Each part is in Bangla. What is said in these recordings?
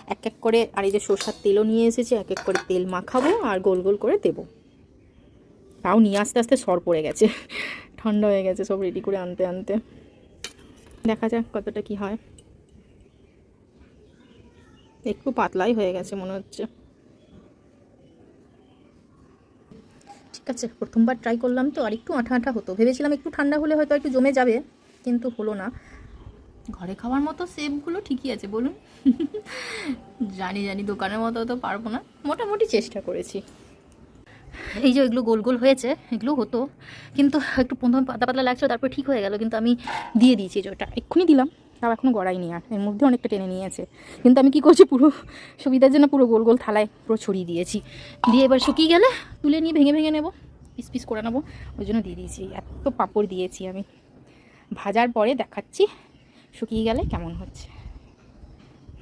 এক এক করে, আর এই যে সরষার তেলও নিয়ে এসেছি, এক এক করে তেল মাখাবো আর গোল গোল করে দেবো। তাও নিয়ে আস্তে আস্তে সর পড়ে গেছে, ঠান্ডা হয়ে গেছে সব রেডি করে আনতে আনতে। দেখা যাক কতটা কি হয়। একটু পাতলাই হয়ে গেছে মনে হচ্ছে। ঠিক আছে, প্রথমবার ট্রাই করলাম তো, আর একটু আঠা আঠা হতো, ভেবেছিলাম একটু ঠান্ডা হলে হয়তো একটু জমে যাবে, কিন্তু হলো না। ঘরে খাওয়ার মতো শেপগুলো ঠিকই আছে বলুন। জানি জানি দোকানের মতো তো পারবো না, মোটামুটি চেষ্টা করেছি। এই যে এগুলো গোল গোল হয়েছে, এগুলো হতো, কিন্তু একটু প্রথমে পাতলা পাতলা লাগছিল, তারপর ঠিক হয়ে গেল। কিন্তু আমি দিয়ে দিয়েছি, যে ওটা এক্ষুনি দিলাম, তাও এখনও গড়াইনি, আর এর মধ্যে অনেকটা টেনে নিয়েছে। কিন্তু আমি কি করছি, পুরো সুবিধার জন্য পুরো গোল গোল থালায় পুরো ছড়িয়ে দিয়েছি। দিয়ে এবার শুকিয়ে গেলে তুলে নিয়ে ভেঙে ভেঙে নেবো, পিস পিস করে নেবো, ওই জন্য দিয়ে দিয়েছি। এত পাঁপড় দিয়েছি আমি, ভাজার পরে দেখাচ্ছি শুকিয়ে গেলে কেমন হচ্ছে।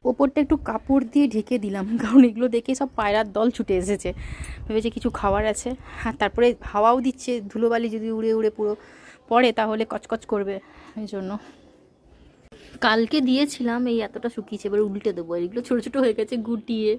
ওপরটা একটু কাপড় দিয়ে ঢেকে দিলাম, কারণ এগুলো দেখে সব পায়রার দল ছুটে এসেছে, ভেবেছে কিছু খাবার আছে। আর তারপরে হাওয়াও দিচ্ছে, ধুলোবালি যদি উড়ে উড়ে পুরো পড়ে তাহলে কচকচ করবে, এই জন্য। কালকে দিয়েছিলাম, এই এতটা শুকিয়েছে, এবার উল্টে দেবো। এগুলো ছোটো ছোটো হয়ে গেছে গুটিয়ে,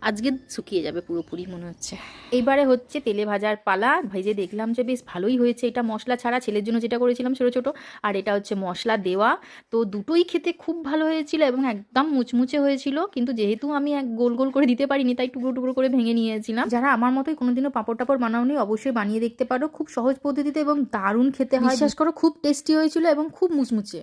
আজকে শুকিয়ে যাবে পুরোপুরি মনে হচ্ছে। এইবারে হচ্ছে তেলে ভাজার পালা। ভেজে দেখলাম যে বেশ ভালোই হয়েছে। এটা মশলা ছাড়া, ছেলের জন্য যেটা করেছিলাম ছোটো ছোটো, আর এটা হচ্ছে মশলা দেওয়া। তো দুটোই খেতে খুব ভালো হয়েছিল এবং একদম মুচমুচে হয়েছিল। কিন্তু যেহেতু আমি এক গোল গোল করে দিতে পারিনি, তাই টুকরো টুকরো করে ভেঙে নিয়েছিলাম। যারা আমার মতোই কোনোদিনও পাঁপড় টাপড় বানাওনি, অবশ্যই বানিয়ে দেখতে পারো, খুব সহজ পদ্ধতিতে এবং দারুণ খেতে হয়। বিশ্বাস করো, খুব টেস্টি হয়েছিল এবং খুব মুচমুচে।